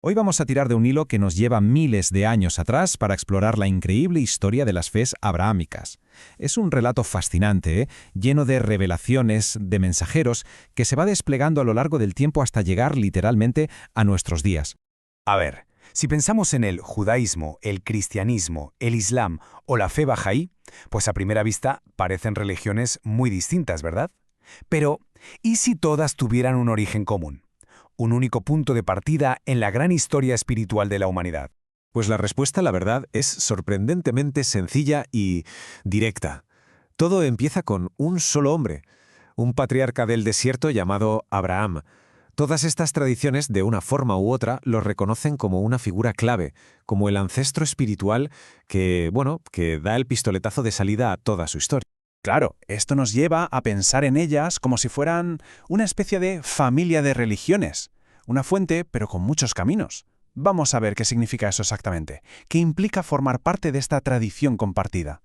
Hoy vamos a tirar de un hilo que nos lleva miles de años atrás para explorar la increíble historia de las fes abrahámicas. Es un relato fascinante, lleno de revelaciones, de mensajeros, que se va desplegando a lo largo del tiempo hasta llegar literalmente a nuestros días. A ver, si pensamos en el judaísmo, el cristianismo, el islam o la fe bahá'í, pues a primera vista parecen religiones muy distintas, ¿verdad? Pero, ¿y si todas tuvieran un origen común? Un único punto de partida en la gran historia espiritual de la humanidad. Pues la respuesta, la verdad, es sorprendentemente sencilla y directa. Todo empieza con un solo hombre, un patriarca del desierto llamado Abraham. Todas estas tradiciones, de una forma u otra, lo reconocen como una figura clave, como el ancestro espiritual que da el pistoletazo de salida a toda su historia. Claro, esto nos lleva a pensar en ellas como si fueran una especie de familia de religiones, una fuente pero con muchos caminos. Vamos a ver qué significa eso exactamente, qué implica formar parte de esta tradición compartida.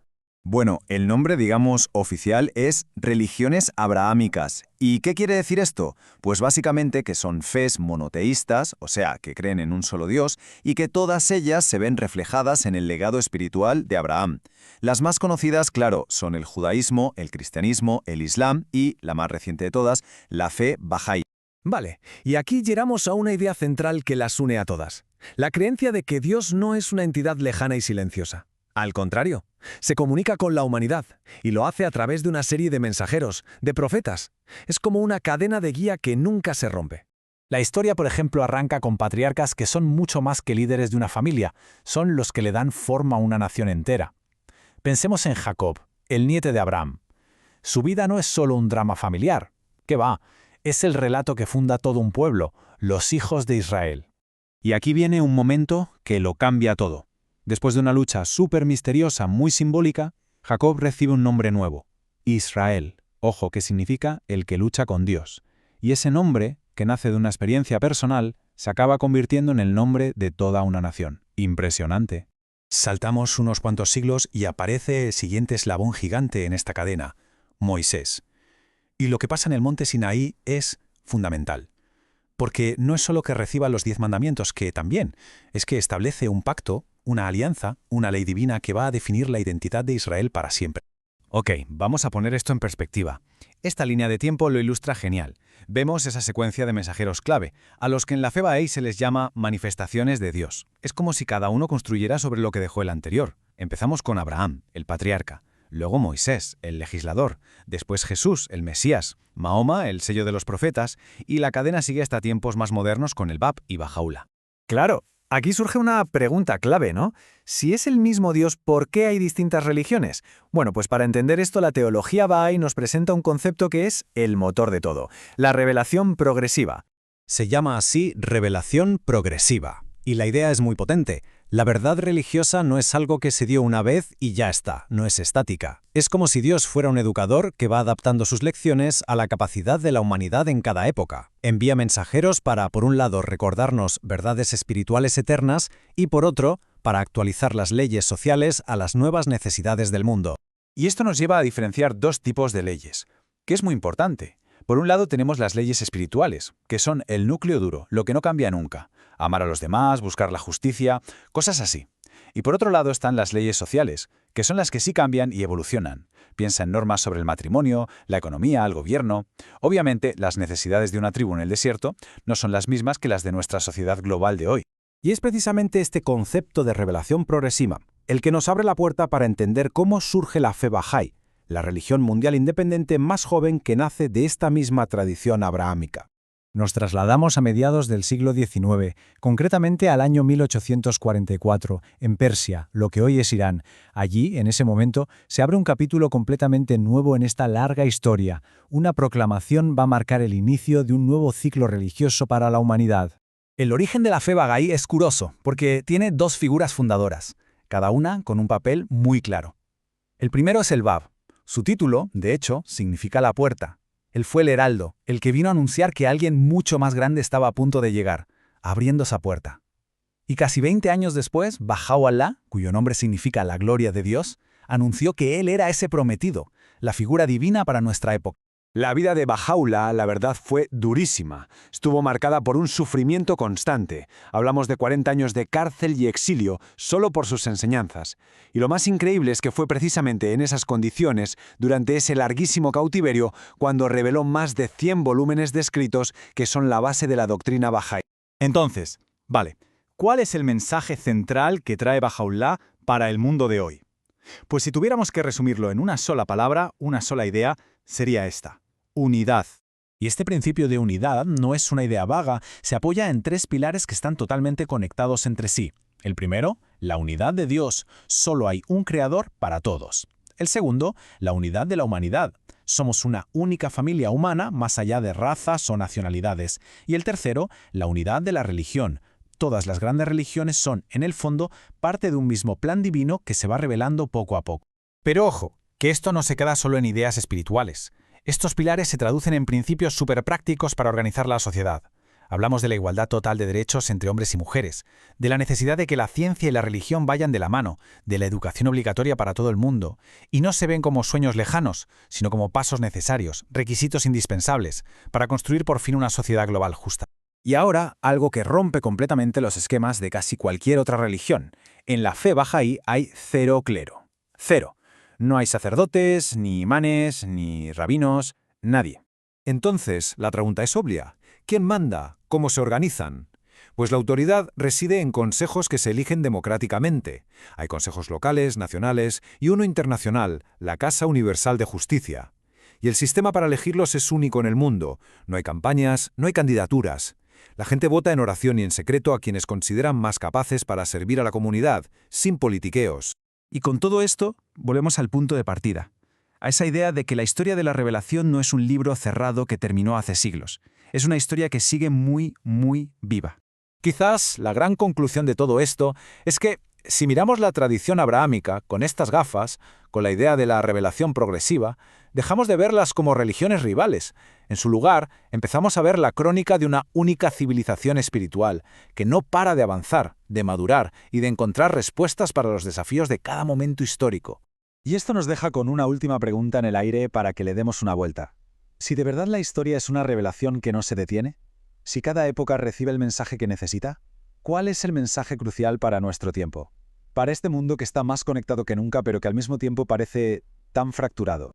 Bueno, el nombre, digamos, oficial es Religiones Abrahámicas. ¿Y qué quiere decir esto? Pues básicamente que son fes monoteístas, o sea, que creen en un solo Dios, y que todas ellas se ven reflejadas en el legado espiritual de Abraham. Las más conocidas, claro, son el judaísmo, el cristianismo, el islam y, la más reciente de todas, la fe bahá'í. Vale, y aquí llegamos a una idea central que las une a todas. La creencia de que Dios no es una entidad lejana y silenciosa. Al contrario, se comunica con la humanidad y lo hace a través de una serie de mensajeros, de profetas. Es como una cadena de guía que nunca se rompe. La historia, por ejemplo, arranca con patriarcas que son mucho más que líderes de una familia, son los que le dan forma a una nación entera. Pensemos en Jacob, el nieto de Abraham. Su vida no es solo un drama familiar. ¿Qué va? Es el relato que funda todo un pueblo, los hijos de Israel. Y aquí viene un momento que lo cambia todo. Después de una lucha súper misteriosa, muy simbólica, Jacob recibe un nombre nuevo, Israel, ojo, que significa el que lucha con Dios. Y ese nombre, que nace de una experiencia personal, se acaba convirtiendo en el nombre de toda una nación. Impresionante. Saltamos unos cuantos siglos y aparece el siguiente eslabón gigante en esta cadena, Moisés. Y lo que pasa en el monte Sinaí es fundamental. Porque no es solo que reciba los 10 mandamientos, que también, es que establece un pacto, una alianza, una ley divina que va a definir la identidad de Israel para siempre. Ok, vamos a poner esto en perspectiva. Esta línea de tiempo lo ilustra genial. Vemos esa secuencia de mensajeros clave, a los que en la fe bahá'í se les llama manifestaciones de Dios. Es como si cada uno construyera sobre lo que dejó el anterior. Empezamos con Abraham, el patriarca, luego Moisés, el legislador, después Jesús, el Mesías, Mahoma, el sello de los profetas, y la cadena sigue hasta tiempos más modernos con el Bab y Bahá'u'lláh. Claro, aquí surge una pregunta clave, ¿no? Si es el mismo Dios, ¿por qué hay distintas religiones? Bueno, pues para entender esto, la teología bahá'í nos presenta un concepto que es el motor de todo, la revelación progresiva. Se llama así revelación progresiva. Y la idea es muy potente. La verdad religiosa no es algo que se dio una vez y ya está, no es estática. Es como si Dios fuera un educador que va adaptando sus lecciones a la capacidad de la humanidad en cada época. Envía mensajeros para, por un lado, recordarnos verdades espirituales eternas y, por otro, para actualizar las leyes sociales a las nuevas necesidades del mundo. Y esto nos lleva a diferenciar dos tipos de leyes, que es muy importante. Por un lado tenemos las leyes espirituales, que son el núcleo duro, lo que no cambia nunca. Amar a los demás, buscar la justicia, cosas así. Y por otro lado están las leyes sociales, que son las que sí cambian y evolucionan. Piensa en normas sobre el matrimonio, la economía, el gobierno. Obviamente, las necesidades de una tribu en el desierto no son las mismas que las de nuestra sociedad global de hoy. Y es precisamente este concepto de revelación progresiva el que nos abre la puerta para entender cómo surge la fe bahá'í, la religión mundial independiente más joven que nace de esta misma tradición abrahámica. Nos trasladamos a mediados del siglo XIX, concretamente al año 1844, en Persia, lo que hoy es Irán. Allí, en ese momento, se abre un capítulo completamente nuevo en esta larga historia. Una proclamación va a marcar el inicio de un nuevo ciclo religioso para la humanidad. El origen de la fe bahá'í es curioso, porque tiene dos figuras fundadoras, cada una con un papel muy claro. El primero es el Bab. Su título, de hecho, significa la puerta. Él fue el heraldo, el que vino a anunciar que alguien mucho más grande estaba a punto de llegar, abriendo esa puerta. Y casi 20 años después, Bahá'u'lláh, cuyo nombre significa la gloria de Dios, anunció que él era ese prometido, la figura divina para nuestra época. La vida de Bahá'u'lláh, la verdad, fue durísima. Estuvo marcada por un sufrimiento constante. Hablamos de 40 años de cárcel y exilio solo por sus enseñanzas. Y lo más increíble es que fue precisamente en esas condiciones, durante ese larguísimo cautiverio, cuando reveló más de 100 volúmenes de escritos que son la base de la doctrina bahá'í. Entonces, vale, ¿cuál es el mensaje central que trae Bahá'u'lláh para el mundo de hoy? Pues si tuviéramos que resumirlo en una sola palabra, una sola idea, sería esta: unidad. Y este principio de unidad no es una idea vaga, se apoya en 3 pilares que están totalmente conectados entre sí. El primero, la unidad de Dios, solo hay un creador para todos. El segundo, la unidad de la humanidad. Somos una única familia humana más allá de razas o nacionalidades. Y el tercero, la unidad de la religión. Todas las grandes religiones son, en el fondo, parte de un mismo plan divino que se va revelando poco a poco. Pero ojo, que esto no se queda solo en ideas espirituales. Estos pilares se traducen en principios superprácticos para organizar la sociedad. Hablamos de la igualdad total de derechos entre hombres y mujeres, de la necesidad de que la ciencia y la religión vayan de la mano, de la educación obligatoria para todo el mundo, y no se ven como sueños lejanos, sino como pasos necesarios, requisitos indispensables, para construir por fin una sociedad global justa. Y ahora, algo que rompe completamente los esquemas de casi cualquier otra religión. En la fe bahá'í hay 0 clero. 0. No hay sacerdotes, ni imanes, ni rabinos, nadie. Entonces, la pregunta es obvia. ¿Quién manda? ¿Cómo se organizan? Pues la autoridad reside en consejos que se eligen democráticamente. Hay consejos locales, nacionales y uno internacional, la Casa Universal de Justicia. Y el sistema para elegirlos es único en el mundo. No hay campañas, no hay candidaturas. La gente vota en oración y en secreto a quienes consideran más capaces para servir a la comunidad, sin politiqueos. Y con todo esto, volvemos al punto de partida, a esa idea de que la historia de la revelación no es un libro cerrado que terminó hace siglos. Es una historia que sigue muy, muy viva. Quizás la gran conclusión de todo esto es que, si miramos la tradición abrahámica con estas gafas, con la idea de la revelación progresiva, dejamos de verlas como religiones rivales. En su lugar, empezamos a ver la crónica de una única civilización espiritual, que no para de avanzar, de madurar y de encontrar respuestas para los desafíos de cada momento histórico. Y esto nos deja con una última pregunta en el aire para que le demos una vuelta. Si de verdad la historia es una revelación que no se detiene, si cada época recibe el mensaje que necesita, ¿cuál es el mensaje crucial para nuestro tiempo? Para este mundo que está más conectado que nunca, pero que al mismo tiempo parece tan fracturado.